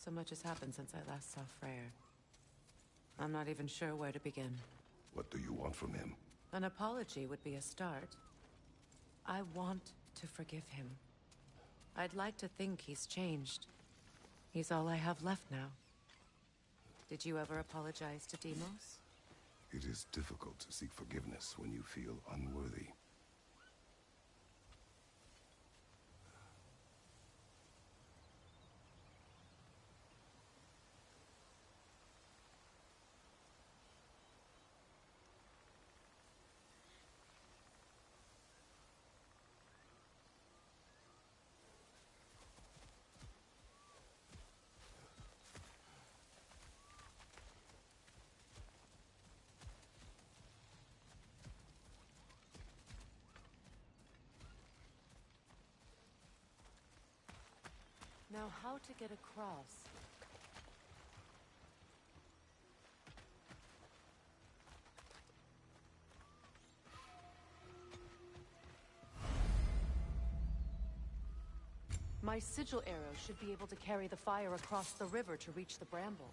So much has happened since I last saw Freyr. I'm not even sure where to begin. What do you want from him? An apology would be a start. I want to forgive him. I'd like to think he's changed. He's all I have left now. Did you ever apologize to Deimos? It is difficult to seek forgiveness when you feel unworthy. Now, how to get across? My sigil arrow should be able to carry the fire across the river to reach the bramble.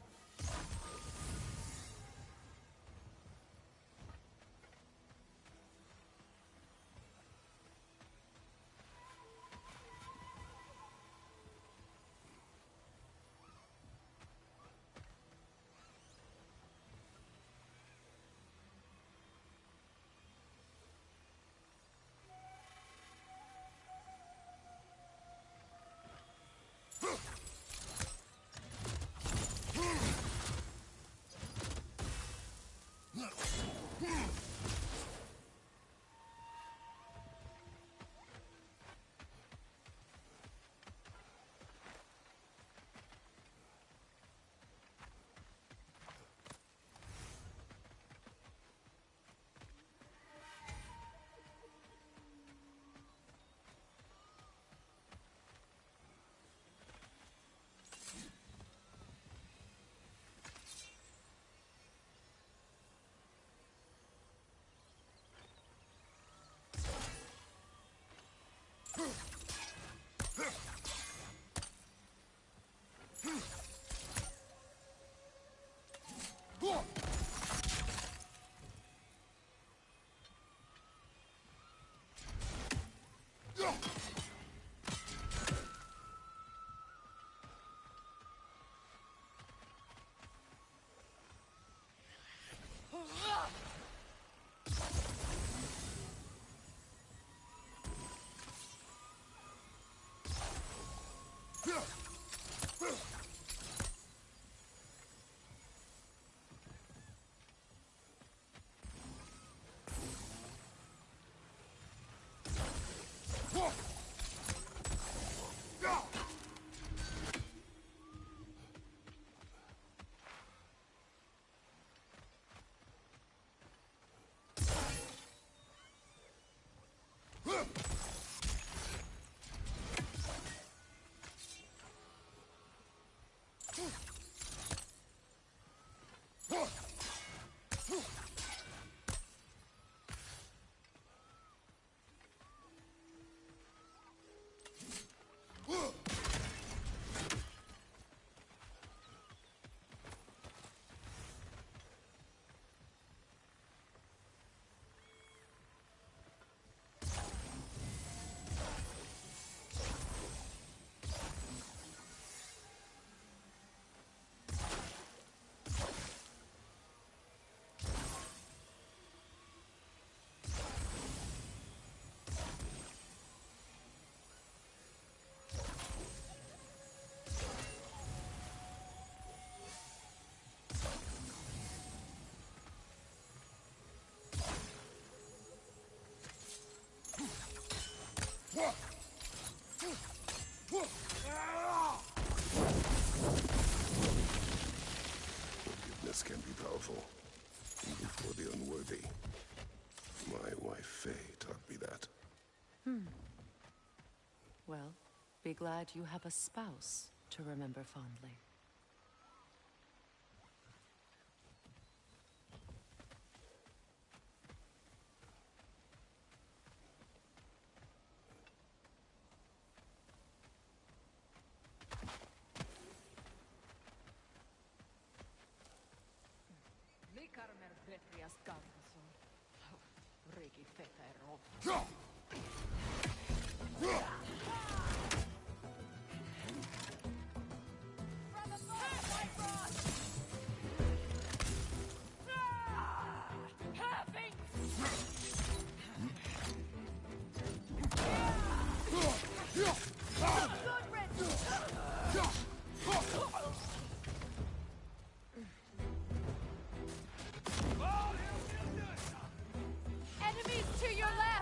Forgiveness can be powerful, even for the unworthy. My wife Faye taught me that. Well, be glad you have a spouse to remember fondly. Enemies to your left!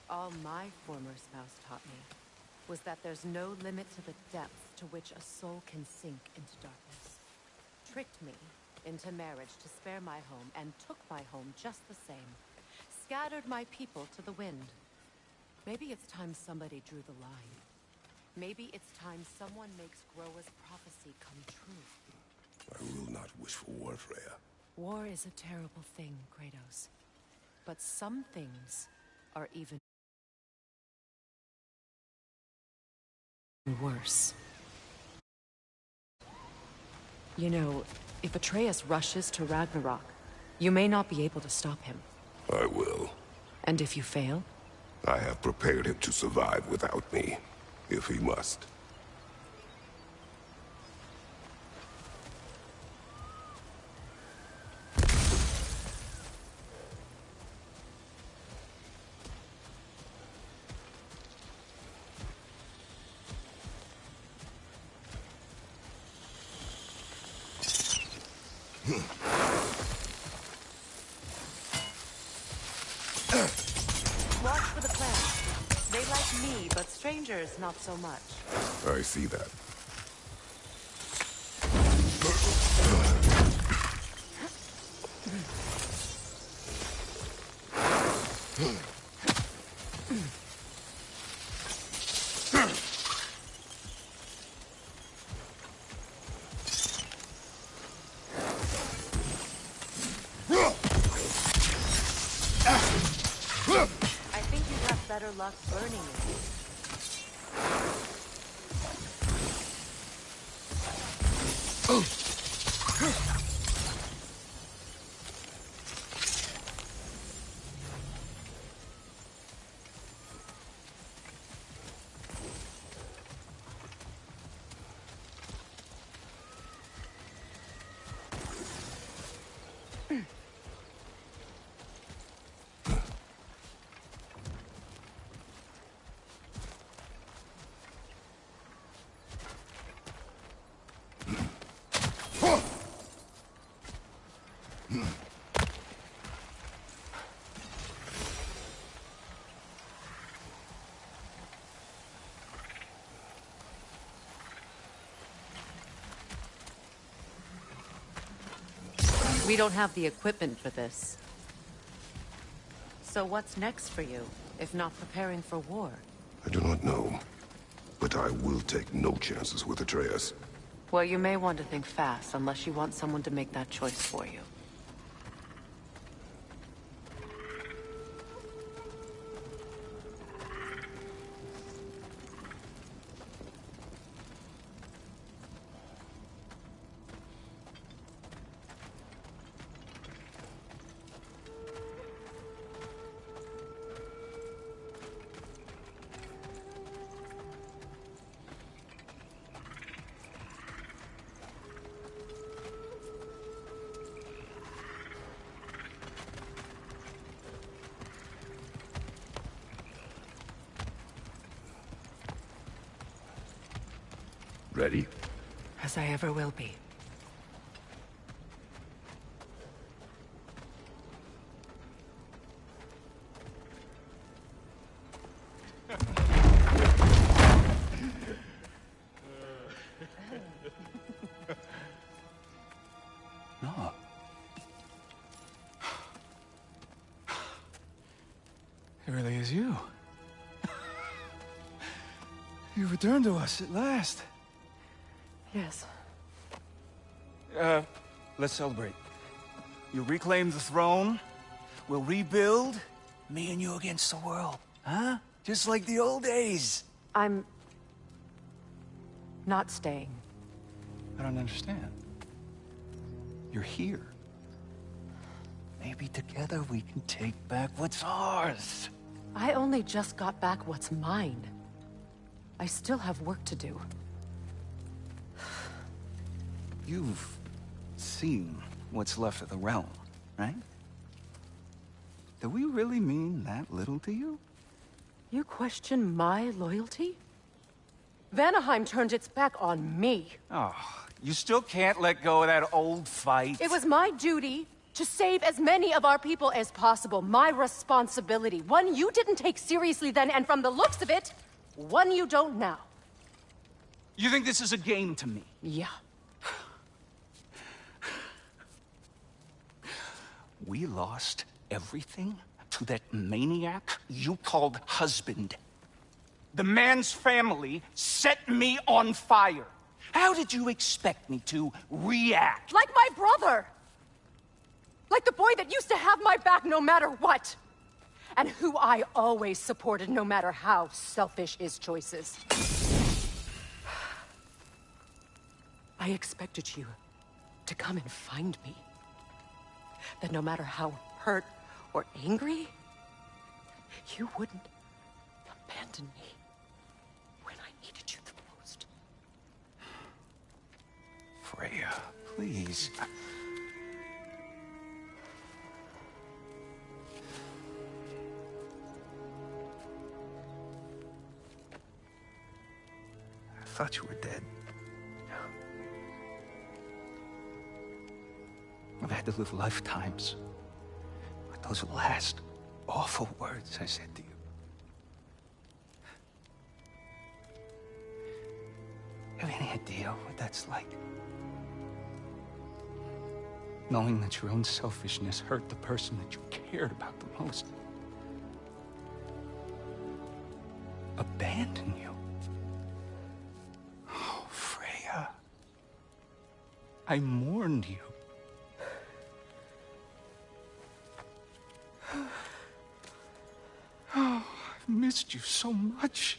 All my former spouse taught me was that there's no limit to the depth to which a soul can sink into darkness. Tricked me into marriage to spare my home and took my home just the same. Scattered my people to the wind. Maybe it's time somebody drew the line. Maybe it's time someone makes Groa's prophecy come true. I will not wish for war, Freya. War is a terrible thing, Kratos. But some things are even worse. You know, if Atreus rushes to Ragnarok, you may not be able to stop him. I will. And if you fail? I have prepared him to survive without me, if he must. Watch for the plants. They like me, but strangers not so much. I see that. I think you'd have better luck burning it. We don't have the equipment for this. So what's next for you, if not preparing for war? I do not know, but I will take no chances with Atreus. Well, you may want to think fast, unless you want someone to make that choice for you. Ready? As I ever will be. No. It really is you. You returned to us at last. Yes. Let's celebrate. You reclaim the throne, we'll rebuild, me and you against the world. Huh? Just like the old days. I'm... not staying. I don't understand. You're here. Maybe together we can take back what's ours. I only just got back what's mine. I still have work to do. You've seen what's left of the realm, right? Do we really mean that little to you? You question my loyalty? Vanaheim turned its back on me. Oh, you still can't let go of that old fight? It was my duty to save as many of our people as possible. My responsibility. One you didn't take seriously then, and from the looks of it, one you don't now. You think this is a game to me? Yeah. We lost everything to that maniac you called husband. The man's family set me on fire. How did you expect me to react? Like my brother! Like the boy that used to have my back no matter what! And who I always supported no matter how selfish his choices. I expected you to come and find me. That no matter how hurt or angry, you wouldn't abandon me when I needed you the most. Freya, please. I thought you were dead. I've had to live lifetimes with those last awful words I said to you. Have any idea what that's like? Knowing that your own selfishness hurt the person that you cared about the most. Abandon you. Oh, Freya. I mourned you. Oh, I've missed you so much.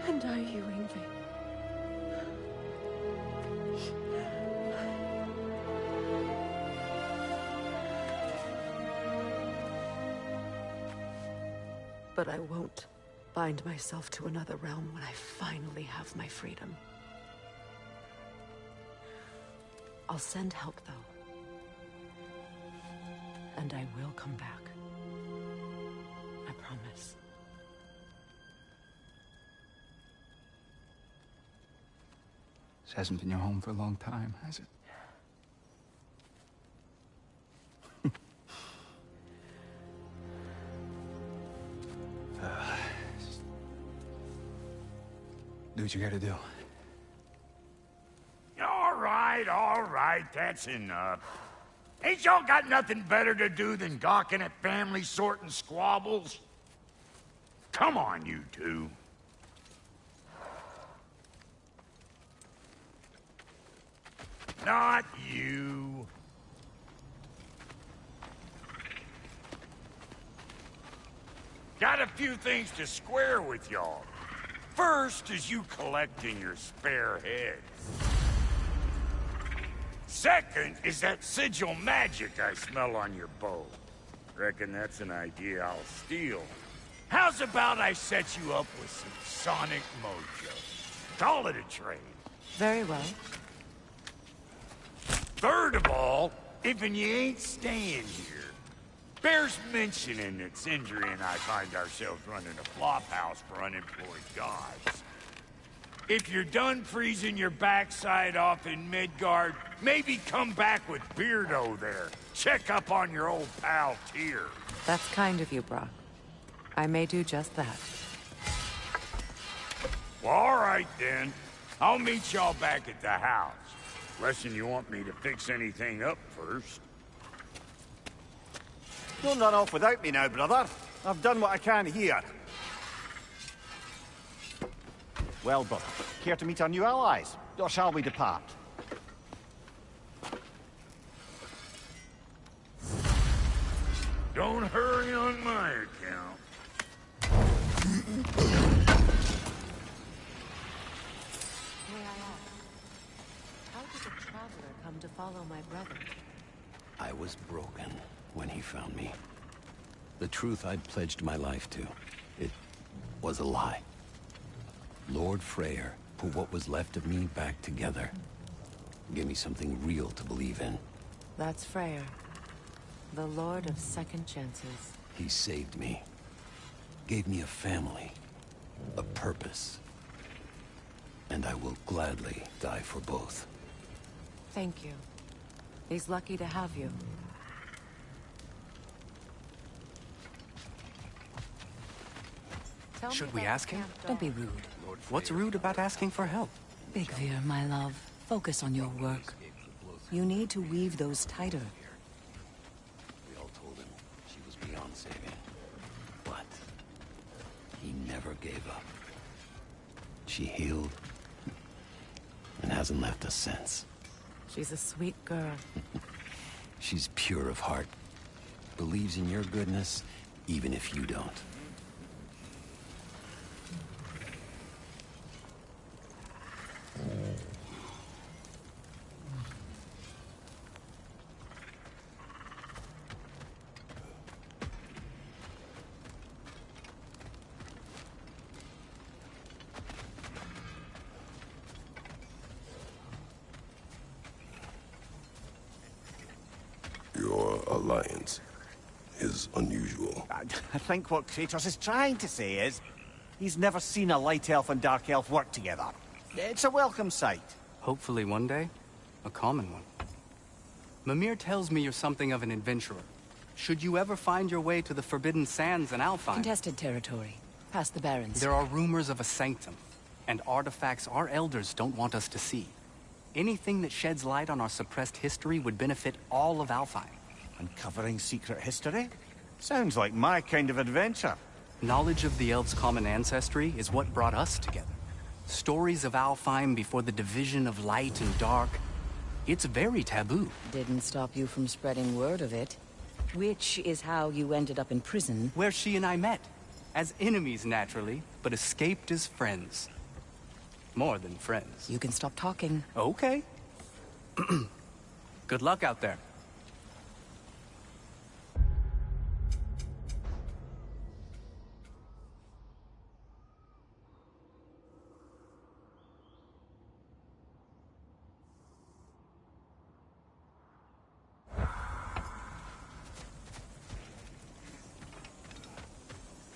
And are you, Ingrid? But I won't bind myself to another realm when I finally have my freedom. I'll send help, though. And I will come back. I promise. This hasn't been your home for a long time, has it? Do what you gotta do. All right, that's enough. Ain't y'all got nothing better to do than gawking at family sorting squabbles? Come on, you two. Not you. Got a few things to square with y'all. First is you collecting your spare heads. Second is that sigil magic I smell on your bow. Reckon that's an idea I'll steal. How's about I set you up with some sonic mojo? Call it a trade. Very well. Third of all, if you ain't staying here, Bears mentioning that Sindri and I find ourselves running a flophouse for unemployed gods. If you're done freezing your backside off in Midgard, maybe come back with Beardo there. Check up on your old pal Tyr. That's kind of you, Brock. I may do just that. Well, all right then. I'll meet y'all back at the house. Unless you want me to fix anything up first. Don't run off without me now, brother. I've done what I can here. Well, brother, care to meet our new allies? Or shall we depart? Don't hurry on my account. May I ask, how did a traveler come to follow my brother? I was broken when he found me. The truth I'd pledged my life to, it was a lie. Lord Freyr put what was left of me back together. Gave me something real to believe in. That's Freyr, the Lord of Second Chances. He saved me. Gave me a family. A purpose. And I will gladly die for both. Thank you. He's lucky to have you. Tell me Should we about ask him? Camp Don't be Dawn. rude. What's rude about asking for help? Big Veer, my love. Focus on your work. You need to weave those tighter. We all told him she was beyond saving. But he never gave up. She healed and hasn't left us since. She's a sweet girl. She's pure of heart. Believes in your goodness, even if you don't. Your alliance is unusual. I think what Kratos is trying to say is, he's never seen a light elf and dark elf work together. It's a welcome sight. Hopefully one day, a common one. Mimir tells me you're something of an adventurer. Should you ever find your way to the Forbidden Sands in Alfheim, Contested territory. Past the Barrens. there are rumors of a sanctum, and artifacts our elders don't want us to see. Anything that sheds light on our suppressed history would benefit all of Alfheim. Uncovering secret history? Sounds like my kind of adventure. Knowledge of the elves' common ancestry is what brought us together. Stories of Alfheim before the division of light and dark. It's very taboo. Didn't stop you from spreading word of it. Which is how you ended up in prison. Where she and I met. As enemies, naturally, but escaped as friends. More than friends. You can stop talking. Okay. Good luck out there.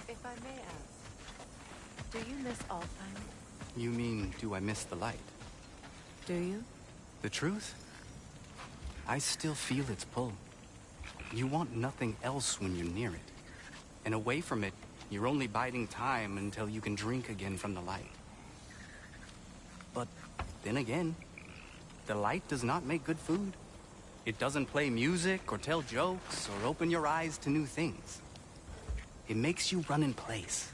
If I may ask, do you miss Alfheim? You mean, do I miss the light? Do you? The truth? I still feel its pull. You want nothing else when you're near it. And away from it, you're only biding time until you can drink again from the light. But then again, the light does not make good food. It doesn't play music or tell jokes or open your eyes to new things. It makes you run in place.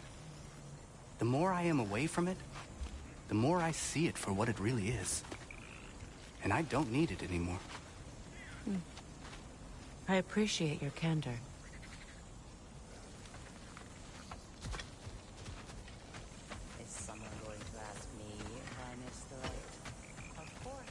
The more I am away from it, the more I see it for what it really is. And I don't need it anymore. I appreciate your candor. Is someone going to ask me if I miss the light? Of course.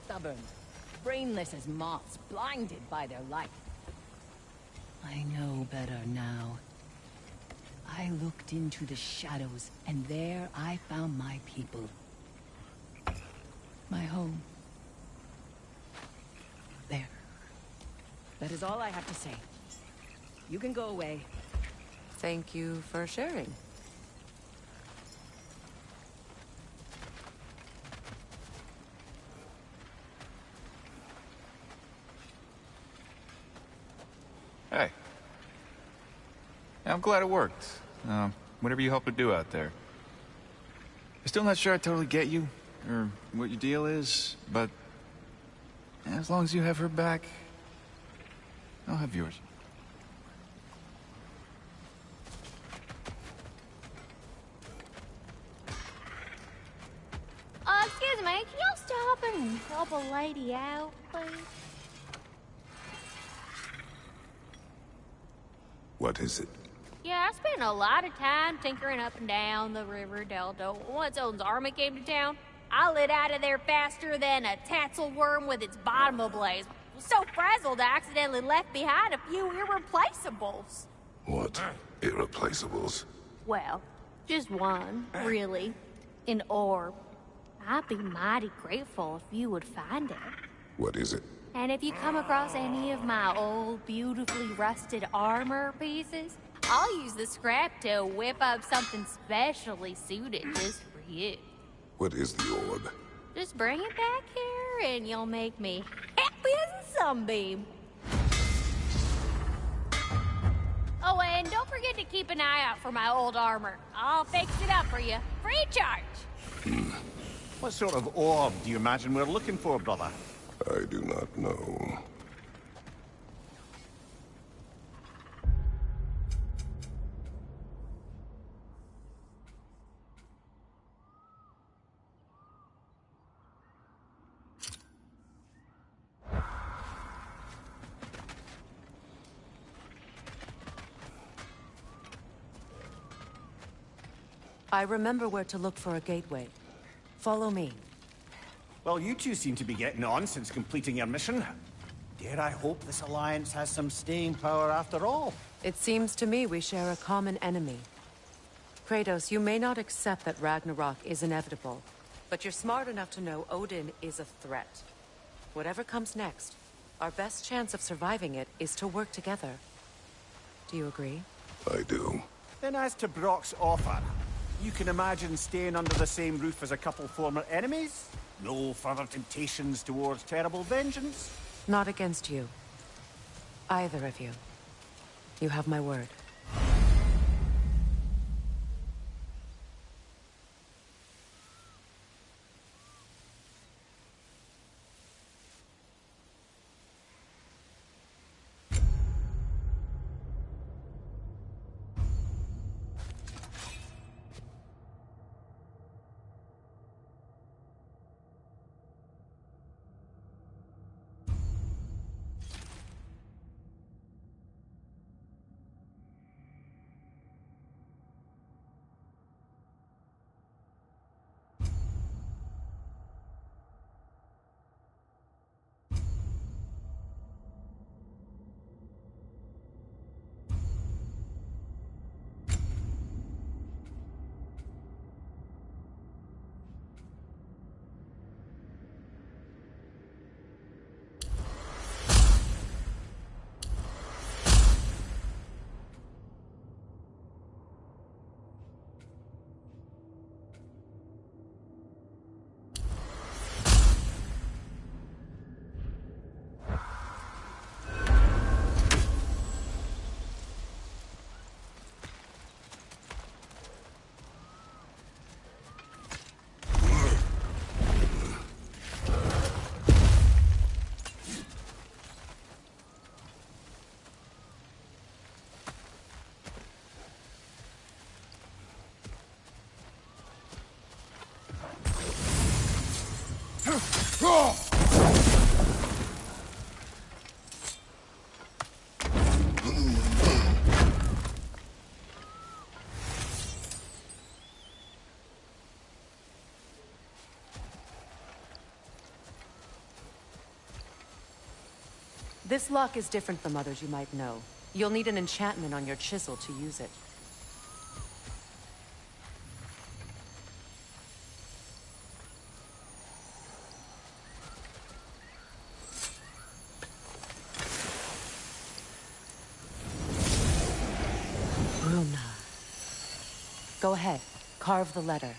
stubborn, brainless as moths, blinded by their light. I know better now. I looked into the shadows, and there I found my people. My home. There. That is all I have to say. You can go away. Thank you for sharing. Hey. Yeah, I'm glad it worked. Whatever you hope to do out there. I'm still not sure I totally get you, or what your deal is, but as long as you have her back, I'll have yours. Excuse me, can y'all stop and help a lady out, please? What is it? Yeah, I spent a lot of time tinkering up and down the river delta. Once Odin's army came to town, I lit out of there faster than a tassel worm with its bottom ablaze. So frazzled, I accidentally left behind a few irreplaceables. What? Irreplaceables? Well, just one, really. An orb. I'd be mighty grateful if you would find it. What is it? And if you come across any of my old, beautifully rusted armor pieces, I'll use the scrap to whip up something specially suited just for you. What is the orb? Just bring it back here and you'll make me happy as a sunbeam. Oh, and don't forget to keep an eye out for my old armor. I'll fix it up for you, free of charge. What sort of orb do you imagine we're looking for, brother? I do not know. I remember where to look for a gateway. Follow me. Well, you two seem to be getting on since completing your mission. Dare I hope this alliance has some staying power after all? It seems to me we share a common enemy. Kratos, you may not accept that Ragnarok is inevitable, but you're smart enough to know Odin is a threat. Whatever comes next, our best chance of surviving it is to work together. Do you agree? I do. Then as to Brock's offer, you can imagine staying under the same roof as a couple former enemies? No further temptations towards terrible vengeance? Not against you. Either of you. You have my word. This lock is different from others you might know. You'll need an enchantment on your chisel to use it. Runa. Go ahead. Carve the letter.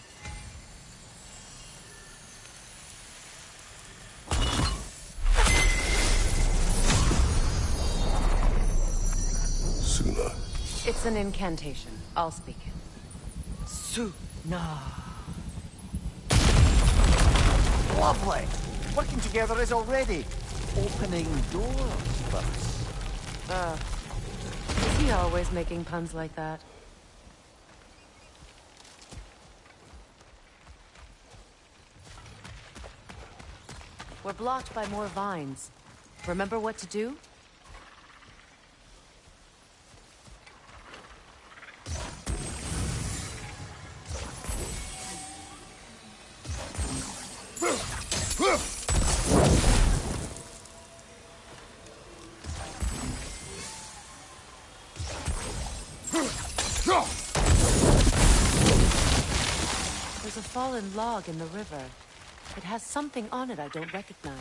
Suna. It's an incantation. I'll speak it. Suna. Lovely! Working together is already opening doors for us. Is he always making puns like that? We're blocked by more vines. Remember what to do? There's a fallen log in the river. It has something on it I don't recognize.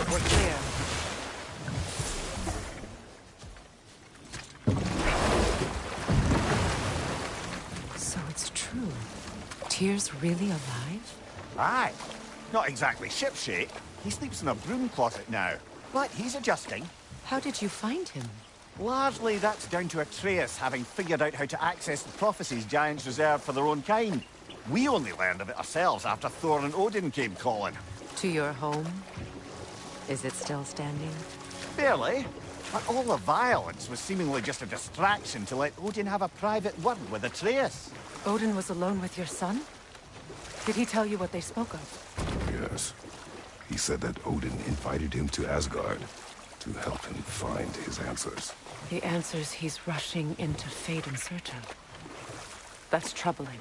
We're clear. So it's true. Tyr's really alive? Aye. Not exactly shipshape. He sleeps in a broom closet now. But he's adjusting. How did you find him? Largely, that's down to Atreus having figured out how to access the prophecies giants reserved for their own kind. We only learned of it ourselves after Thor and Odin came calling. To your home? Is it still standing? Barely. But all the violence was seemingly just a distraction to let Odin have a private word with Atreus. Odin was alone with your son? Did he tell you what they spoke of? Yes. He said that Odin invited him to Asgard to help him find his answers. The answers he's rushing into fate in search of. That's troubling.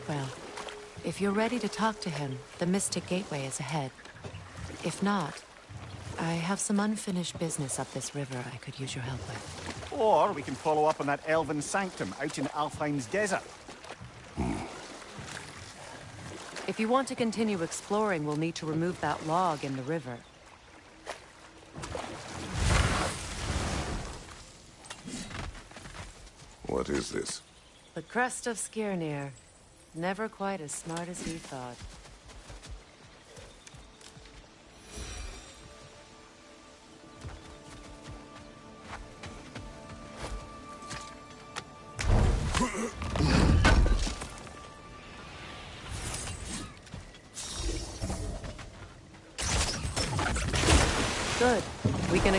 Well, if you're ready to talk to him, the Mystic Gateway is ahead. If not, I have some unfinished business up this river I could use your help with. Or we can follow up on that elven sanctum out in Alfheim's desert. If you want to continue exploring, we'll need to remove that log in the river. What is this? The crest of Skirnir. Never quite as smart as he thought. Good. We can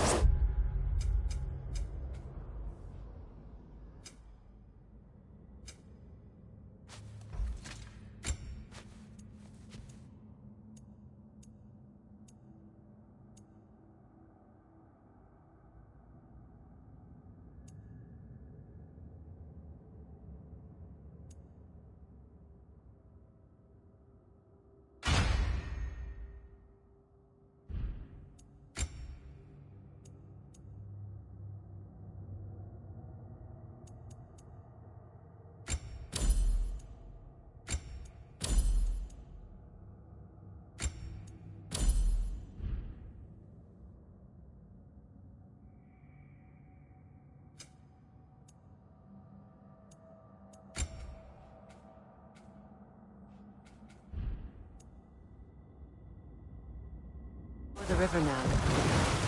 the river now,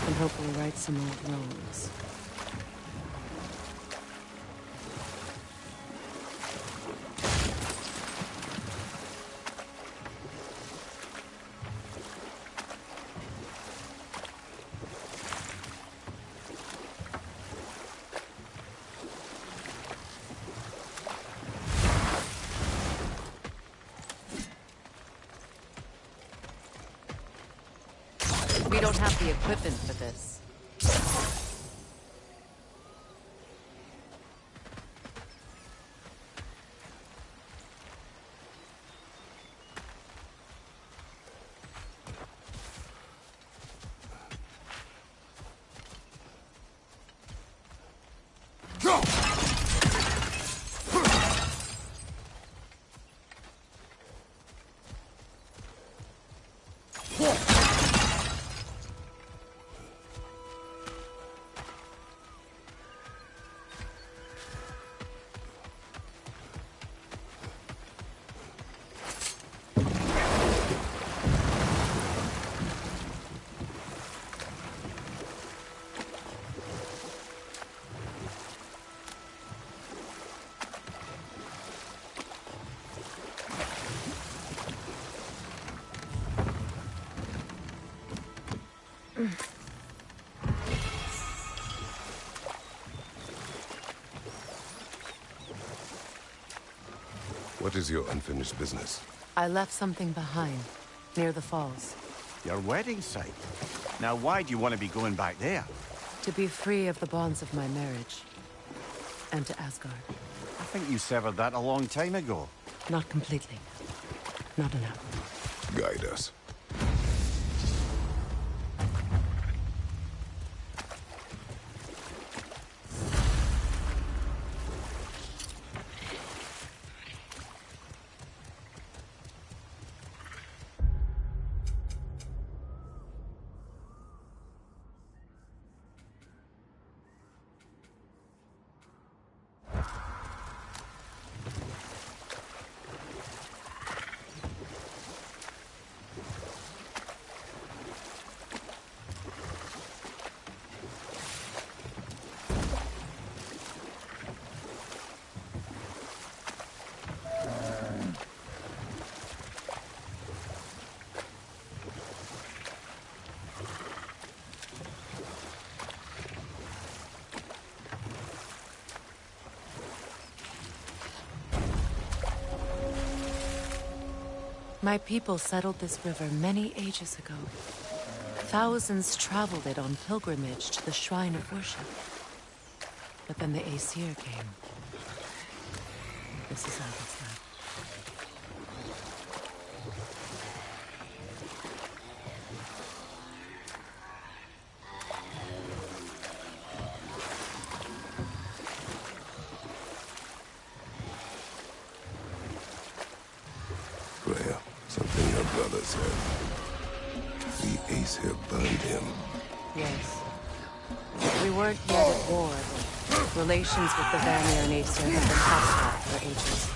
and hopefully right some old wrongs. We don't have the equipment for this. What is your unfinished business? I left something behind, near the falls. Your wedding site. Now why do you want to be going back there? To be free of the bonds of my marriage. And to Asgard. I think you severed that a long time ago. Not completely. Not enough. Guide us. My people settled this river many ages ago. Thousands traveled it on pilgrimage to the shrine of worship. But then the Aesir came. This is all that's left. Freya, something your brother said. The Aesir burned him. Yes. We weren't yet at war, but relations with the Vanir and Aesir have been hostile for ages.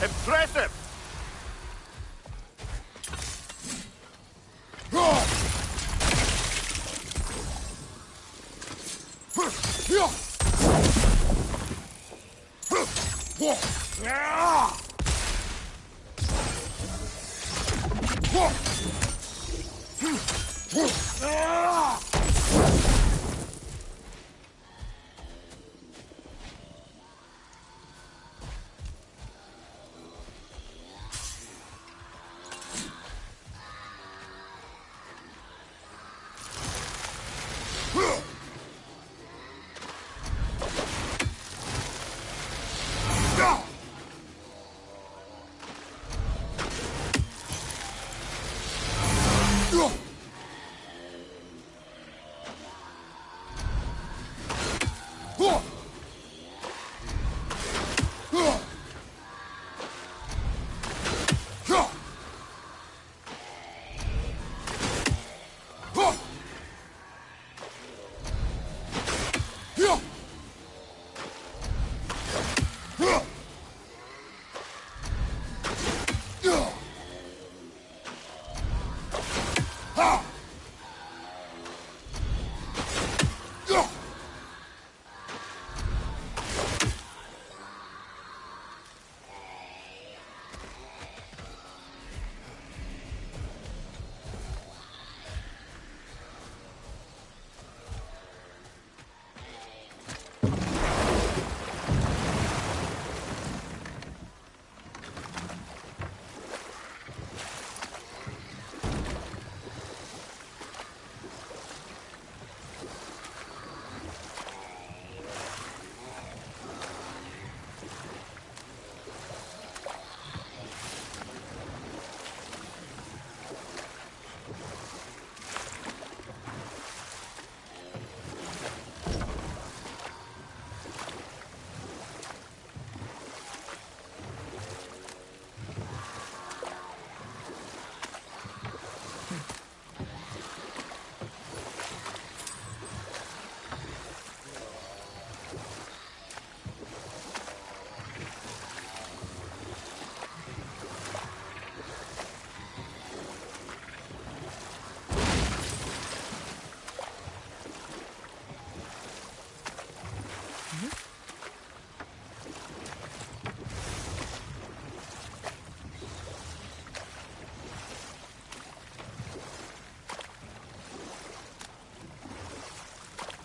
Impressive!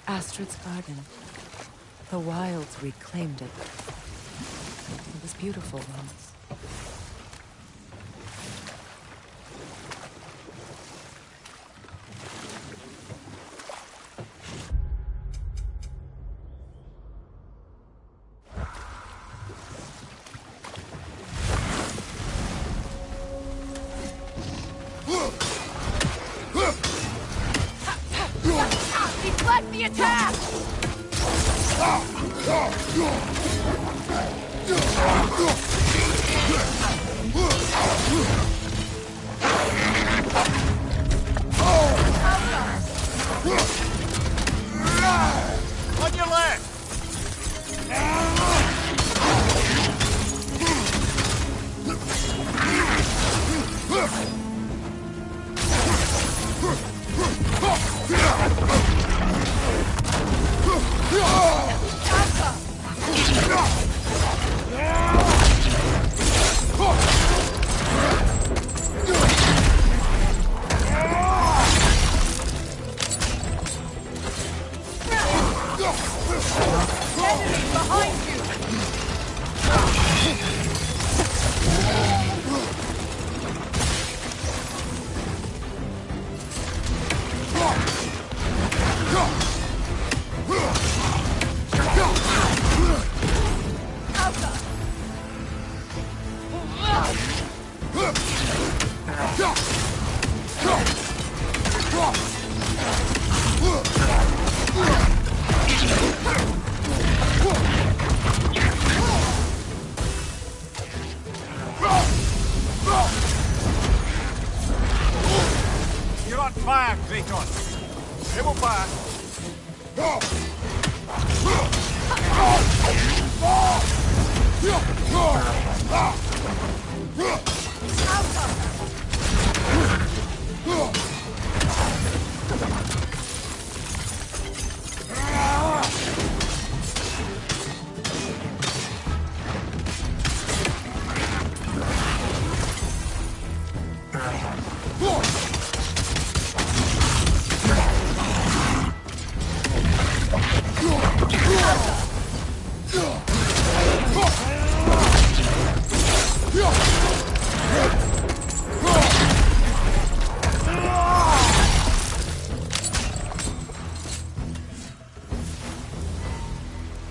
Astrid's garden. The wilds reclaimed it. It was beautiful once. Deflect the attack! On your left! You're on fire, Kratos. Dribble back.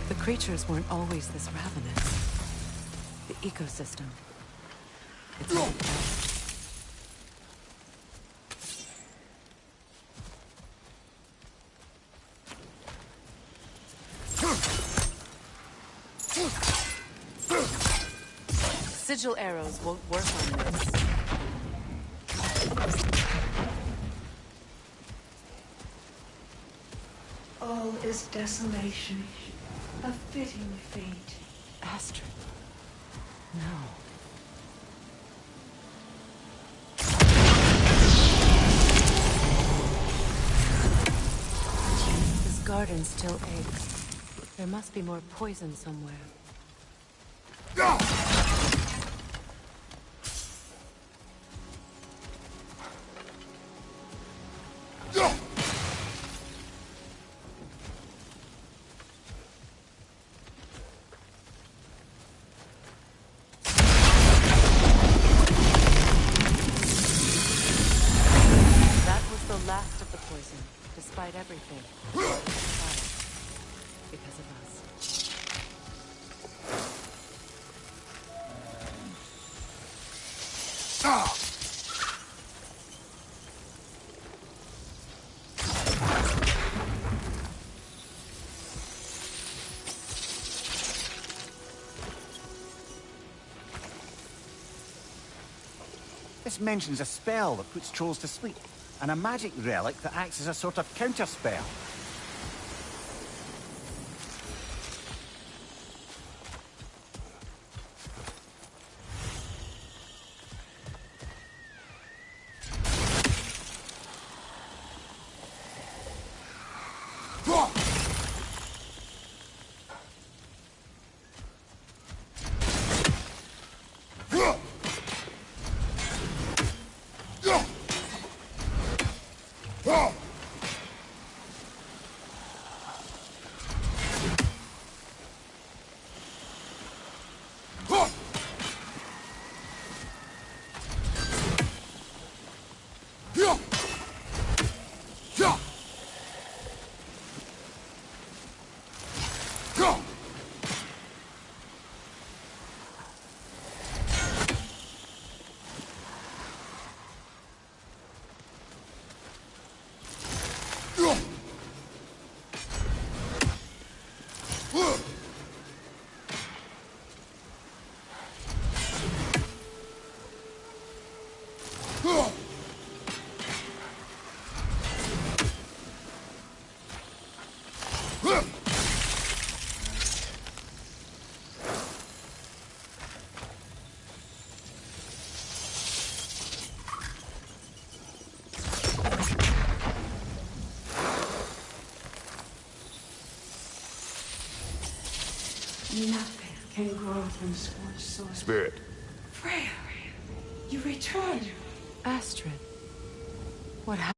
The creatures weren't always this ravenous. The ecosystem. It's all Sigil arrows won't work on this. All is desolation. A fitting fate. Astrid. No. This garden still aches. There must be more poison somewhere. Last of the poison, despite everything. Because of us. This mentions a spell that puts trolls to sleep, and a magic relic that acts as a sort of counter-spell. Nothing can grow from scorched soil. Spirit. Freya, you returned. Astrid, what happened?